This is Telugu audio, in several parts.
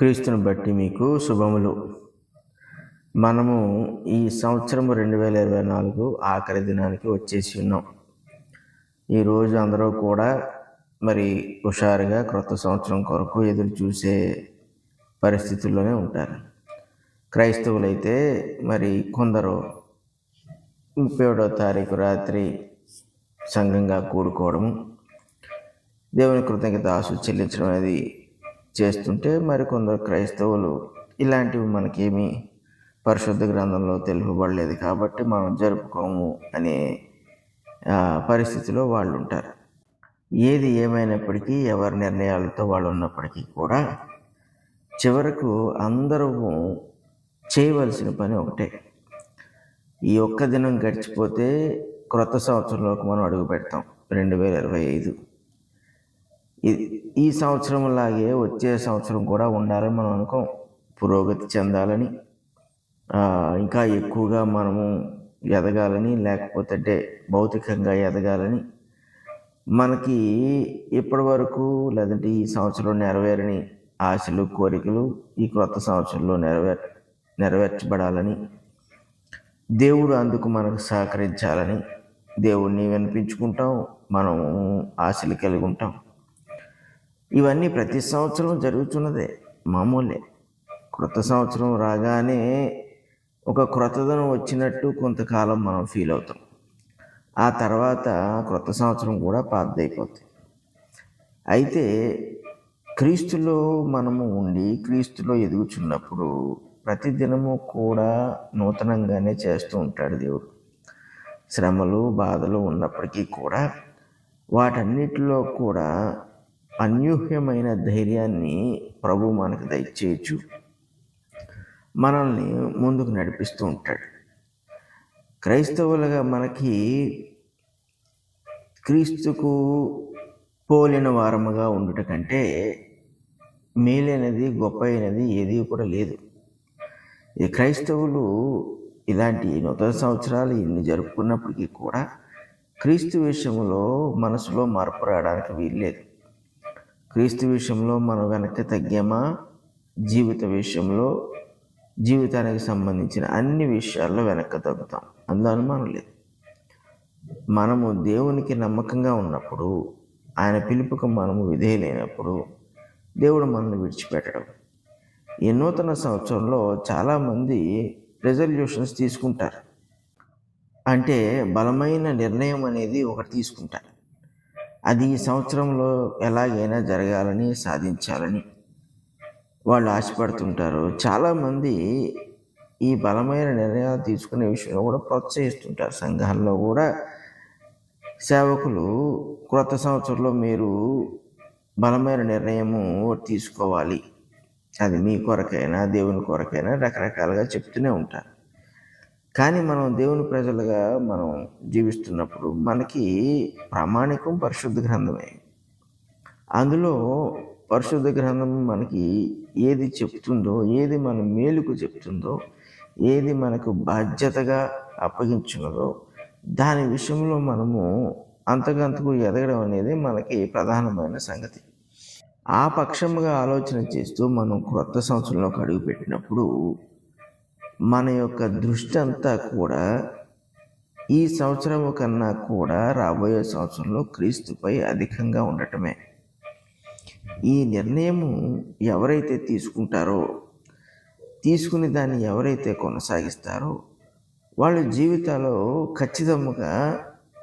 క్రీస్తుని బట్టి మీకు శుభములు. మనము ఈ సంవత్సరం 2024 ఆఖరి దినానికి వచ్చేసి ఉన్నాం. ఈరోజు అందరూ కూడా మరి హుషారుగా క్రొత్త సంవత్సరం కొరకు ఎదురు చూసే పరిస్థితుల్లోనే ఉంటారు. క్రైస్తవులైతే మరి కొందరు 31వ తారీఖు రాత్రి సంఘంగా కూడుకోవడము, దేవుని కృతజ్ఞతాసు చెల్లించడం అనేది చేస్తుంటే, మరి కొందరు క్రైస్తవులు ఇలాంటివి మనకేమీ పరిశుద్ధ గ్రంథంలో తెలుపబడలేదు కాబట్టి మనం జరుపుకోము అనే పరిస్థితిలో వాళ్ళు ఉంటారు. ఏది ఏమైనప్పటికీ, ఎవరి నిర్ణయాలతో వాళ్ళు ఉన్నప్పటికీ కూడా చివరకు అందరూ చేయవలసిన పని ఒకటే. ఈ ఒక్క దినం గడిచిపోతే క్రొత్త సంవత్సరంలోకి మనం అడుగు పెడతాం. 2025 ఈ సంవత్సరంలాగే వచ్చే సంవత్సరం కూడా ఉండాలని మనం అనుకోం. పురోగతి చెందాలని, ఇంకా ఎక్కువగా మనము ఎదగాలని, లేకపోతే భౌతికంగా ఎదగాలని, మనకి ఇప్పటి వరకు లేదంటే ఈ సంవత్సరం నెరవేరని ఆశలు, కోరికలు ఈ క్రొత్త సంవత్సరంలో నెరవేర్చబడాలని, దేవుడు అందుకు మనకు సహకరించాలని దేవుణ్ణి వినిపించుకుంటాం, మనం ఆశలు కలిగి ఉంటాం. ఇవన్నీ ప్రతి సంవత్సరం జరుగుతున్నదే, మామూలే. క్రొత్త సంవత్సరం రాగానే ఒక క్రొత్తదనం వచ్చినట్టు కొంతకాలం మనం ఫీల్ అవుతాం. ఆ తర్వాత క్రొత్త సంవత్సరం కూడా పాతదైపోతుంది. అయితే క్రీస్తులో మనము ఉండి క్రీస్తులో ఎదుగుచున్నప్పుడు ప్రతిదినము కూడా నూతనంగానే చేస్తూ ఉంటాడు దేవుడు. శ్రమలు, బాధలు ఉన్నప్పటికీ కూడా వాటన్నిటిలో కూడా అన్యూహ్యమైన ధైర్యాన్ని ప్రభు మనకు దయచేయచ్చు, మనల్ని ముందుకు నడిపిస్తూ ఉంటాడు. క్రైస్తవులుగా మనకి క్రీస్తుకు పోలిన వారముగా ఉండుట కంటే మేలైనది, గొప్ప అయినది ఏది కూడా లేదు. ఈ క్రైస్తవులు ఇలాంటి నూతన సంవత్సరాలు ఇన్ని జరుపుకున్నప్పటికీ కూడా క్రీస్తు విషయంలో మనసులో మార్పు రావడానికి వీల్లేదు. క్రీస్తు విషయంలో మనం వెనక్కి తగ్గామా, జీవిత విషయంలో, జీవితానికి సంబంధించిన అన్ని విషయాల్లో వెనక్కి తగ్గుతాం, అందులో అనుమానం లేదు. మనము దేవునికి నమ్మకంగా ఉన్నప్పుడు, ఆయన పిలుపుకు మనము విధేయులైనప్పుడు దేవుడు మనల్ని విడిచిపెట్టడం. ఈ నూతన సంవత్సరంలో చాలామంది రెజల్యూషన్స్ తీసుకుంటారు. అంటే బలమైన నిర్ణయం అనేది ఒకటి తీసుకుంటారు. అది ఈ సంవత్సరంలో ఎలాగైనా జరగాలని, సాధించాలని వాళ్ళు ఆశపడుతుంటారు. చాలామంది ఈ బలమైన నిర్ణయాలు తీసుకునే విషయంలో కూడా ప్రోత్సహిస్తుంటారు. సంఘాల్లో కూడా సేవకులు క్రొత్త సంవత్సరంలో మీరు బలమైన నిర్ణయము తీసుకోవాలి, అది మీ కొరకైనా దేవుని కొరకైనా రకరకాలుగా చెప్తూనే ఉంటారు. కానీ మనం దేవుని ప్రజలుగా మనం జీవిస్తున్నప్పుడు మనకి ప్రామాణికం పరిశుద్ధ గ్రంథమే. అందులో పరిశుద్ధ గ్రంథం మనకి ఏది చెప్తుందో, ఏది మన మేలుకు చెప్తుందో, ఏది మనకు బాధ్యతగా అప్పగించున్నదో దాని విషయంలో మనము అంతకంతకు ఎదగడం అనేది మనకి ప్రధానమైన సంగతి. ఆ పక్షముగా ఆలోచన చేస్తూ మనం క్రొత్త సంవత్సరంలోకి అడుగుపెట్టినప్పుడు మన యొక్క దృష్టి అంతా కూడా ఈ సంవత్సరం కన్నా కూడా రాబోయే సంవత్సరంలో క్రీస్తుపై అధికంగా ఉండటమే. ఈ నిర్ణయము ఎవరైతే తీసుకుంటారో, తీసుకుని దాన్ని ఎవరైతే కొనసాగిస్తారో వాళ్ళ జీవితాల్లో ఖచ్చితంగా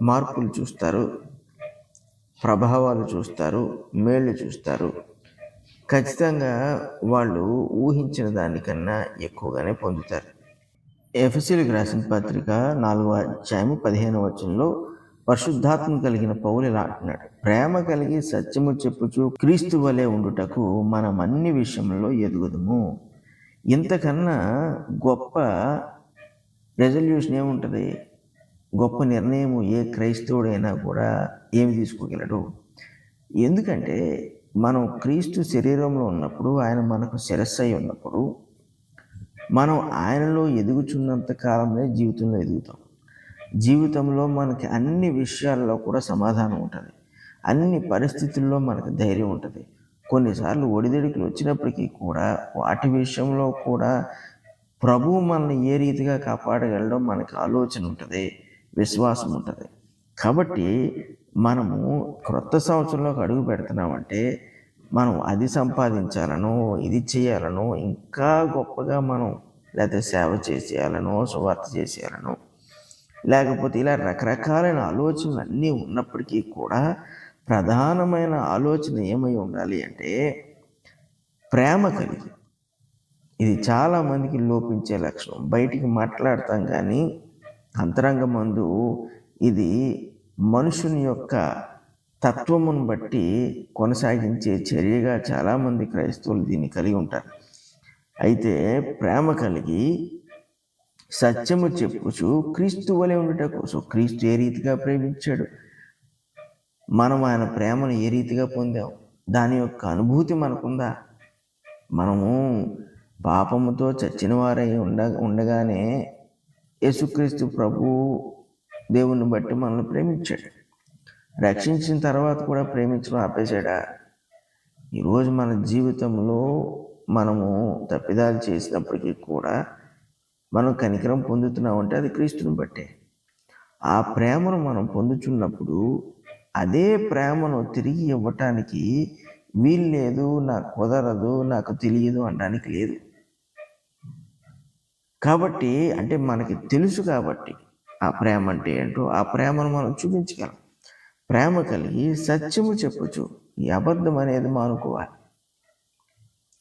మార్పులు చూస్తారు, ప్రభావాలు చూస్తారు, మేళ్ళు చూస్తారు. ఖచ్చితంగా వాళ్ళు ఊహించిన దానికన్నా ఎక్కువగానే పొందుతారు. ఎఫెసీయులకు రాసిన పత్రిక 4వ అధ్యాయము 15వ వచనంలో పరిశుద్ధాత్మ కలిగిన పౌలు ఇలా అంటున్నాడు: ప్రేమ కలిగి సత్యము చెప్పుచు క్రీస్తు వలె ఉండుటకు మనం అన్ని విషయంలో ఎదుగుదుము. ఇంతకన్నా గొప్ప రెజల్యూషన్ ఏముంటుంది? గొప్ప నిర్ణయము ఏ క్రైస్తవుడైనా కూడా ఏమి తీసుకోగలడు? ఎందుకంటే మనం క్రీస్తు శరీరంలో ఉన్నప్పుడు, ఆయన మనకు శిరస్సు అయి ఉన్నప్పుడు, మనం ఆయనలో ఎదుగుచున్నంత కాలమే జీవితంలో ఎదుగుతాం. జీవితంలో మనకి అన్ని విషయాల్లో కూడా సమాధానం ఉంటుంది, అన్ని పరిస్థితుల్లో మనకు ధైర్యం ఉంటుంది. కొన్నిసార్లు ఒడిదుడుకులు వచ్చినప్పటికీ కూడా వాటి విషయంలో కూడా ప్రభువు మనల్ని ఏ రీతిగా కాపాడగలడో మనకు ఆలోచన ఉంటుంది, విశ్వాసం ఉంటుంది. కాబట్టి మనము క్రొత్త సంవత్సరంలోకి అడుగు పెడుతున్నామంటే మనం అది సంపాదించాలనో, ఇది చేయాలనో, ఇంకా గొప్పగా మనం లేకపోతే సేవ చేసేయాలనో, సువార్త చేసేయాలనో, లేకపోతే ఇలా రకరకాలైన ఆలోచనలు అన్నీ ఉన్నప్పటికీ కూడా ప్రధానమైన ఆలోచన ఏమై ఉండాలి అంటే ప్రేమ కలిగి. ఇది చాలామందికి లోపించే లక్షణం. బయటికి మాట్లాడతాం కానీ అంతరంగమందు ఇది మనుషుని యొక్క తత్వమును బట్టి కొనసాగించే చర్యగా చాలామంది క్రైస్తవులు దీన్ని కలిగి ఉంటారు. అయితే ప్రేమ కలిగి సత్యము చెప్పుచు క్రీస్తు వలె ఉండుట కోసం, క్రీస్తు ఏ రీతిగా ప్రేమించాడు, మనం ఆయన ప్రేమను ఏ రీతిగా పొందాం, దాని యొక్క అనుభూతి మనకుందా? మనము పాపముతో చచ్చిన వారై ఉండగానే యేసుక్రీస్తు ప్రభు దేవుని బట్టి మనల్ని ప్రేమించాడు. రక్షించిన తర్వాత కూడా ప్రేమించడం ఆపేశాడా? ఈరోజు మన జీవితంలో మనము తప్పిదాలు చేసినప్పటికీ కూడా మనం కనికరం పొందుతున్నామంటే అది క్రీస్తుని బట్టే. ఆ ప్రేమను మనం పొందుతున్నప్పుడు అదే ప్రేమను తిరిగి ఇవ్వటానికి వీలు లేదు, నాకు కుదరదు, నాకు తెలియదు అనడానికి లేదు. కాబట్టి అంటే మనకి తెలుసు కాబట్టి ఆ ప్రేమ అంటే ఏంటో ఆ ప్రేమను మనం చూపించగలం. ప్రేమ కలిగి సత్యము చెప్పచ్చు. ఈ అబద్ధం అనేది మానుకోవాలి.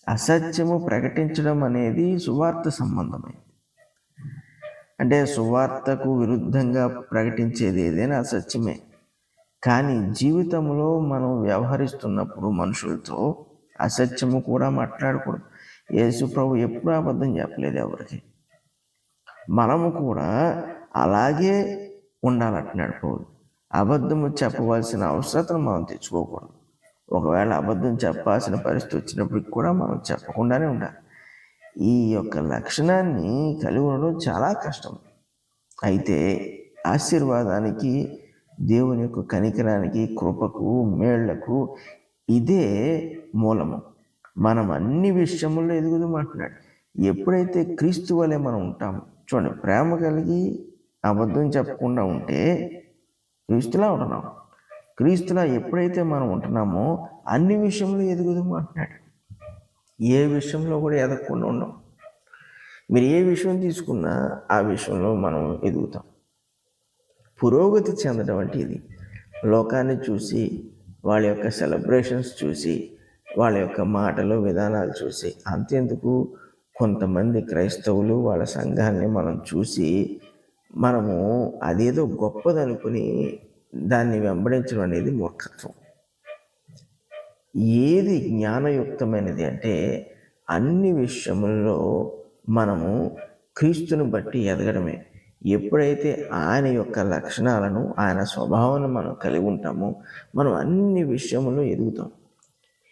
అసత్యము ప్రకటించడం అనేది సువార్త సంబంధమైంది. అంటే సువార్తకు విరుద్ధంగా ప్రకటించేది ఏదైనా అసత్యమే. కానీ జీవితంలో మనం వ్యవహరిస్తున్నప్పుడు మనుషులతో అసత్యము కూడా మాట్లాడకూడదు. యేసు ప్రభు ఎప్పుడు అబద్ధం చెప్పలేదు ఎవరికి. మనము కూడా అలాగే ఉండాలంటున్నాడు పౌలు. అబద్ధము చెప్పవలసిన అవసరతను మనం తెచ్చుకోకూడదు. ఒకవేళ అబద్ధం చెప్పాల్సిన పరిస్థితి వచ్చినప్పటికి కూడా మనం చెప్పకుండానే ఉండాలి. ఈ యొక్క లక్షణాన్ని కలిగి ఉండడం చాలా కష్టం. అయితే ఆశీర్వాదానికి, దేవుని యొక్క కనికరానికి, కృపకు, మేళ్లకు ఇదే మూలము. మనం అన్ని విషయముల్లో ఎదుగుదామంటున్నాడు. ఎప్పుడైతే క్రీస్తు వలె మనం ఉంటామో, చూడండి, ప్రేమ కలిగి అబద్ధం చెప్పకుండా ఉంటే క్రీస్తులా ఉంటున్నాం. క్రీస్తులా ఎప్పుడైతే మనం ఉంటున్నామో అన్ని విషయంలో ఎదుగుదామంటున్నాడు. ఏ విషయంలో కూడా ఎదగకుండా ఉన్నాం. మీరు ఏ విషయం తీసుకున్నా ఆ విషయంలో మనం ఎదుగుతాం. పురోగతి చెందడం అంటే ఇది. లోకాన్ని చూసి, వాళ్ళ యొక్క సెలబ్రేషన్స్ చూసి, వాళ్ళ యొక్క మాటలు, విధానాలు చూసి, అంతెందుకు కొంతమంది క్రైస్తవులు వాళ్ళ సంఘాన్ని మనం చూసి మనము అదేదో గొప్పదనుకుని దాన్ని వెంబడించడం అనేది మూర్ఖత్వం. ఏది జ్ఞానయుక్తమైనది అంటే అన్ని విషయముల్లో మనము క్రీస్తుని బట్టి ఎదగడమే. ఎప్పుడైతే ఆయన యొక్క లక్షణాలను, ఆయన స్వభావాన్ని మనం కలిగి ఉంటామో మనం అన్ని విషయముల్లో ఎదుగుతాం.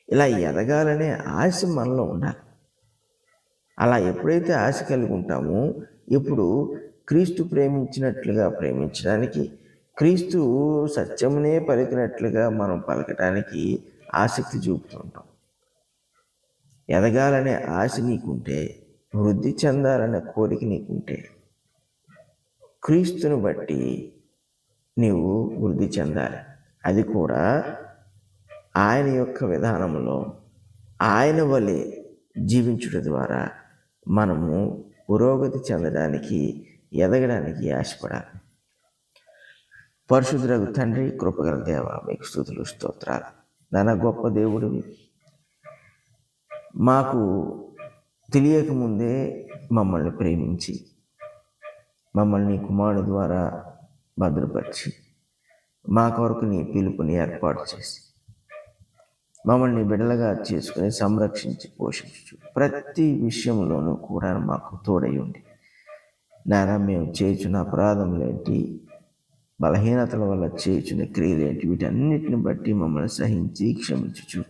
ఇలా ఎదగాలనే ఆశ మనలో ఉండాలి. అలా ఎప్పుడైతే ఆశ కలిగి ఉంటామో ఇప్పుడు క్రీస్తు ప్రేమించినట్లుగా ప్రేమించడానికి, క్రీస్తు సత్యమునే పలికినట్లుగా మనం పలకటానికి ఆసక్తి చూపుతుంటాం. ఎదగాలనే ఆశ నీకుంటే, వృద్ధి చెందాలనే కోరిక నీకుంటే, క్రీస్తుని బట్టి నీవు వృద్ధి చెందాలి. అది కూడా ఆయన యొక్క విధానంలో ఆయన వలె జీవించుట ద్వారా మనము పురోగతి చెందడానికి, ఎదగడానికి ఆశపడాలి. పరిశుద్ధులకు తండ్రి, కృపగల దేవ, మీకు స్తుతులు, స్తోత్రాలు. నాన్న గొప్ప దేవుడివి. మాకు తెలియకముందే మమ్మల్ని ప్రేమించి, మమ్మల్ని కుమారుడు ద్వారా భద్రపరిచి, మా కొరకు నీ పిలుపుని ఏర్పాటు చేసి, మమ్మల్ని బిడ్డలుగా చేసుకుని సంరక్షించి పోషించు ప్రతి విషయంలోనూ కూడా మాకు తోడై ఉండి, నాన్న మేము చేయుచున్న అపరాధములేంటి, బలహీనతల వల్ల చేయుచున్న క్రియలేంటి, వీటన్నిటిని బట్టి మమ్మల్ని సహించి క్షమించుచు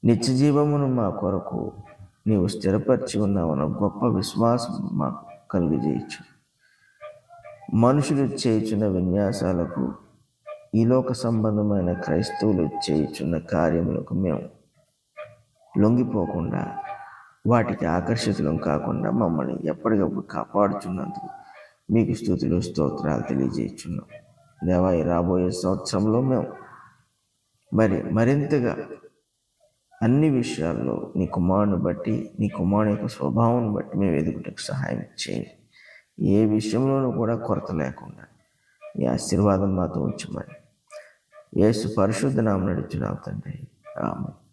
నిత్య జీవమును మా కొరకు నీవు స్థిరపరిచి ఉన్నావన్న గొప్ప విశ్వాసం మాకు కలుగజేయచ్చు. మనుషులు చేయుచున్న విన్యాసాలకు, ఈ లోక సంబంధమైన క్రైస్తవులు చేయుచున్న కార్యములకు మేము లొంగిపోకుండా వాటికి ఆకర్షితులం కాకుండా మమ్మల్ని ఎప్పటికప్పుడు కాపాడుచున్నందుకు మీకు స్తుతులు స్తోత్రాలు తెలియజేస్తున్నాం. దేవా, ఈ రాబోయే సంవత్సరంలో మేము మరింతగా అన్ని విషయాల్లో నీ కుమారుని బట్టి, నీ కుమారుని యొక్క స్వభావం బట్టి మేము ఎదుగుటకు సహాయం చేయండి. ఏ విషయంలోనూ కూడా కొరత లేకుండా ఈ ఆశీర్వాదం మాతో ఉంచమని యేసు పరిశుద్ధ నామమున అడుగుచున్నాము తండ్రి. ఆమేన్.